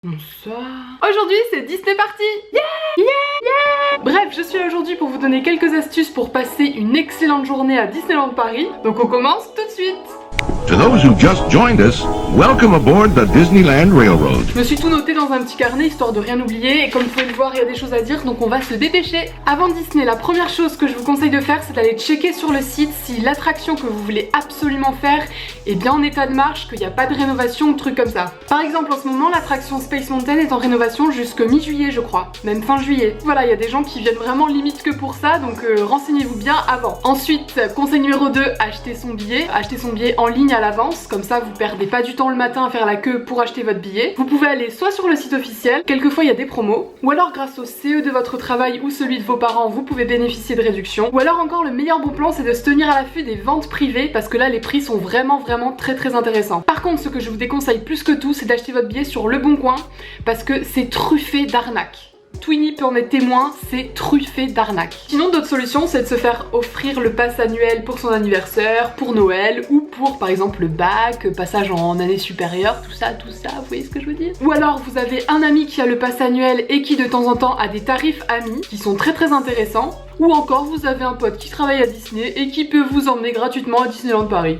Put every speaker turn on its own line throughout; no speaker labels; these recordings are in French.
Bonsoir. Aujourd'hui c'est Disney Party. Yeah, yeah, yeah. Bref, je suis là aujourd'hui pour vous donner quelques astuces pour passer une excellente journée à Disneyland Paris. Donc on commence tout de suite.
To those who just joined us, welcome aboard the Disneyland Railroad.
Je me suis tout noté dans un petit carnet histoire de rien oublier et comme vous pouvez le voir il y a des choses à dire donc on va se dépêcher. Avant Disney, la première chose que je vous conseille de faire c'est d'aller checker sur le site si l'attraction que vous voulez absolument faire est bien en état de marche, qu'il n'y a pas de rénovation ou trucs comme ça. Par exemple en ce moment l'attraction Space Mountain est en rénovation jusqu'à mi-juillet je crois, même fin juillet. Voilà, il y a des gens qui viennent vraiment limite que pour ça donc renseignez-vous bien avant. Ensuite, conseil numéro 2, acheter son billet en ligne à l'avance, comme ça vous perdez pas du temps le matin à faire la queue pour acheter votre billet. Vous pouvez aller soit sur le site officiel, quelquefois il y a des promos, ou alors grâce au CE de votre travail ou celui de vos parents vous pouvez bénéficier de réductions, ou alors encore le meilleur bon plan c'est de se tenir à l'affût des ventes privées parce que là les prix sont vraiment très intéressants. Par contre ce que je vous déconseille plus que tout c'est d'acheter votre billet sur Le Bon Coin parce que c'est truffé d'arnaques. Twinnie peut en être témoin, c'est truffé d'arnaques. Sinon d'autres solutions c'est de se faire offrir le pass annuel pour son anniversaire, pour Noël ou pour par exemple le bac, passage en année supérieure, tout ça, vous voyez ce que je veux dire? Ou alors vous avez un ami qui a le pass annuel et qui de temps en temps a des tarifs amis qui sont très intéressants. Ou encore vous avez un pote qui travaille à Disney et qui peut vous emmener gratuitement à Disneyland Paris.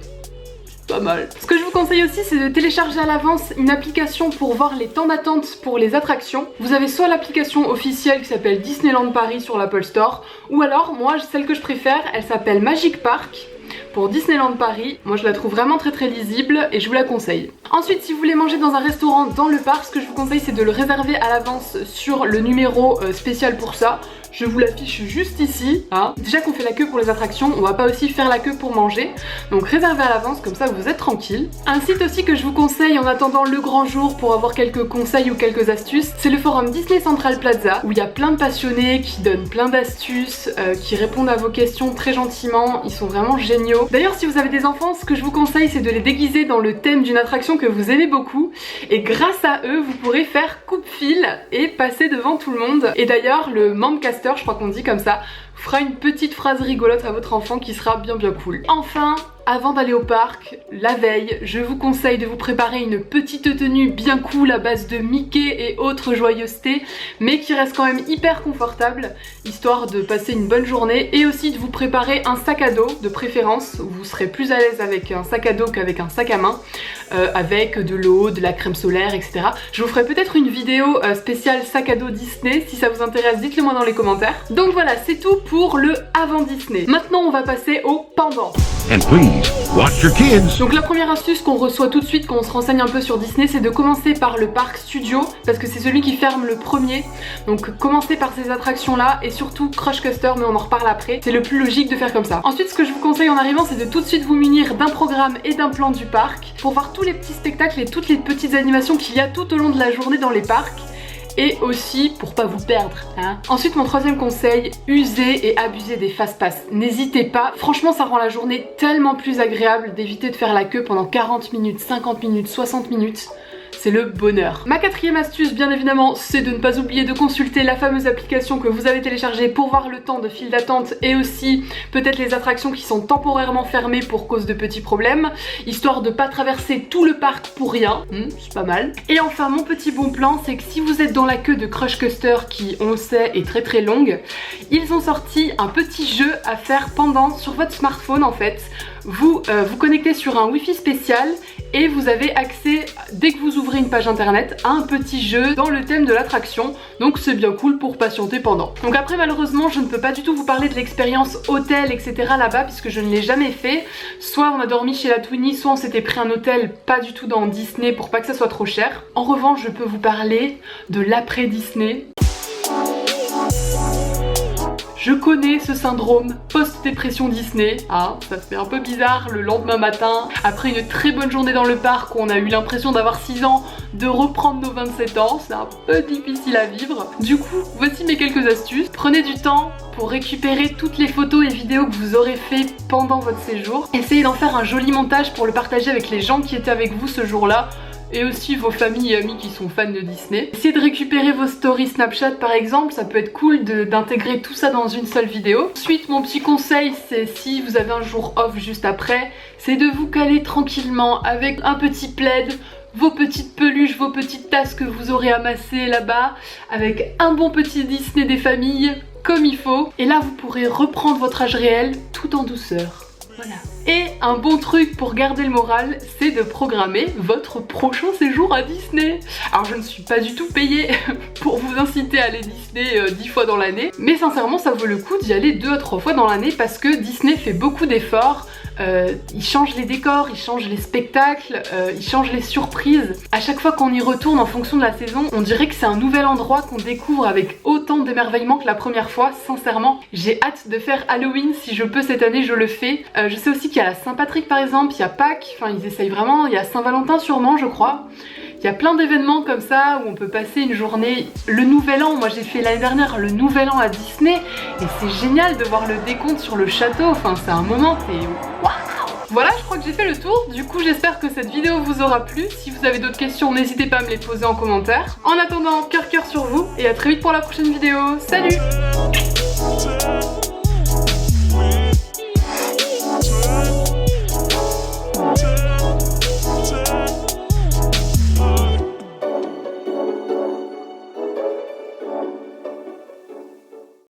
Pas mal. Ce que je vous conseille aussi c'est de télécharger à l'avance une application pour voir les temps d'attente pour les attractions. Vous avez soit l'application officielle qui s'appelle Disneyland Paris sur l'Apple Store, ou alors moi celle que je préfère elle s'appelle Magic Park pour Disneyland Paris. Moi je la trouve vraiment très lisible et je vous la conseille. Ensuite si vous voulez manger dans un restaurant dans le parc, ce que je vous conseille c'est de le réserver à l'avance sur le numéro spécial pour ça. Je vous l'affiche juste ici, hein. Déjà qu'on fait la queue pour les attractions, on va pas aussi faire la queue pour manger. Donc réservez à l'avance, comme ça vous êtes tranquille. Un site aussi que je vous conseille en attendant le grand jour pour avoir quelques conseils ou quelques astuces, c'est le forum Disney Central Plaza, où il y a plein de passionnés qui donnent plein d'astuces, qui répondent à vos questions très gentiment, ils sont vraiment géniaux. D'ailleurs si vous avez des enfants, ce que je vous conseille c'est de les déguiser dans le thème d'une attraction que vous aimez beaucoup, et grâce à eux vous pourrez faire coupe-fil et passer devant tout le monde. Et d'ailleurs le Memcaster, je crois qu'on dit comme ça, fera une petite phrase rigolote à votre enfant qui sera bien cool. Enfin, avant d'aller au parc, la veille, je vous conseille de vous préparer une petite tenue bien cool à base de Mickey et autres joyeusetés, mais qui reste quand même hyper confortable, histoire de passer une bonne journée, et aussi de vous préparer un sac à dos de préférence, où vous serez plus à l'aise avec un sac à dos qu'avec un sac à main, avec de l'eau, de la crème solaire, etc. Je vous ferai peut-être une vidéo spéciale sac à dos Disney, si ça vous intéresse dites-le moi dans les commentaires. Donc voilà, c'est tout pour le avant Disney. Maintenant on va passer au pendant.
And please, watch your kids.
Donc la première astuce qu'on reçoit tout de suite quand on se renseigne un peu sur Disney, c'est de commencer par le parc studio, parce que c'est celui qui ferme le premier. Donc commencez par ces attractions là, et surtout Crush Coaster, mais on en reparle après. C'est le plus logique de faire comme ça. Ensuite ce que je vous conseille en arrivant c'est de tout de suite vous munir d'un programme et d'un plan du parc, pour voir tous les petits spectacles et toutes les petites animations qu'il y a tout au long de la journée dans les parcs. Et aussi pour pas vous perdre, hein. Ensuite mon troisième conseil, usez et abusez des fast-pass. N'hésitez pas, franchement ça rend la journée tellement plus agréable d'éviter de faire la queue pendant 40 minutes, 50 minutes, 60 minutes. C'est le bonheur. Ma quatrième astuce bien évidemment c'est de ne pas oublier de consulter la fameuse application que vous avez téléchargée pour voir le temps de file d'attente et aussi peut-être les attractions qui sont temporairement fermées pour cause de petits problèmes, histoire de pas traverser tout le parc pour rien, c'est pas mal. Et enfin mon petit bon plan c'est que si vous êtes dans la queue de Crush Coaster qui on le sait est très longue, ils ont sorti un petit jeu à faire pendant sur votre smartphone en fait. Vous vous connectez sur un wifi spécial et vous avez accès, dès que vous ouvrez une page internet, à un petit jeu dans le thème de l'attraction. Donc c'est bien cool pour patienter pendant. Donc après malheureusement je ne peux pas du tout vous parler de l'expérience hôtel etc là-bas puisque je ne l'ai jamais fait. Soit on a dormi chez la Twinnie, soit on s'était pris un hôtel pas du tout dans Disney pour pas que ça soit trop cher. En revanche je peux vous parler de l'après Disney. Je connais ce syndrome post-dépression Disney, hein, ça se fait un peu bizarre le lendemain matin, après une très bonne journée dans le parc où on a eu l'impression d'avoir 6 ans, de reprendre nos 27 ans, c'est un peu difficile à vivre. Du coup, voici mes quelques astuces. Prenez du temps pour récupérer toutes les photos et vidéos que vous aurez fait pendant votre séjour. Essayez d'en faire un joli montage pour le partager avec les gens qui étaient avec vous ce jour-là, et aussi vos familles et amis qui sont fans de Disney. Essayez de récupérer vos stories Snapchat par exemple, ça peut être cool d'intégrer tout ça dans une seule vidéo. Ensuite mon petit conseil c'est si vous avez un jour off juste après, c'est de vous caler tranquillement avec un petit plaid, vos petites peluches, vos petites tasses que vous aurez amassées là-bas, avec un bon petit Disney des familles, comme il faut. Et là, vous pourrez reprendre votre âge réel tout en douceur. Voilà. Et un bon truc pour garder le moral, c'est de programmer votre prochain séjour à Disney. Alors je ne suis pas du tout payée pour vous inciter à aller Disney 10 fois dans l'année, mais sincèrement ça vaut le coup d'y aller 2 à 3 fois dans l'année parce que Disney fait beaucoup d'efforts. Ils changent les décors, ils changent les spectacles, ils changent les surprises. À chaque fois qu'on y retourne en fonction de la saison, on dirait que c'est un nouvel endroit qu'on découvre avec autant d'émerveillement que la première fois. Sincèrement, j'ai hâte de faire Halloween. Si je peux cette année, je le fais. Je sais aussi qu'il y a la Saint-Patrick par exemple, il y a Pâques, enfin ils essayent vraiment, il y a Saint-Valentin sûrement je crois. Il y a plein d'événements comme ça où on peut passer une journée. Le Nouvel An, moi j'ai fait l'année dernière le Nouvel An à Disney et c'est génial de voir le décompte sur le château, enfin c'est un moment, c'est waouh. Voilà, je crois que j'ai fait le tour, du coup j'espère que cette vidéo vous aura plu. Si vous avez d'autres questions, n'hésitez pas à me les poser en commentaire. En attendant, cœur sur vous et à très vite pour la prochaine vidéo. Salut!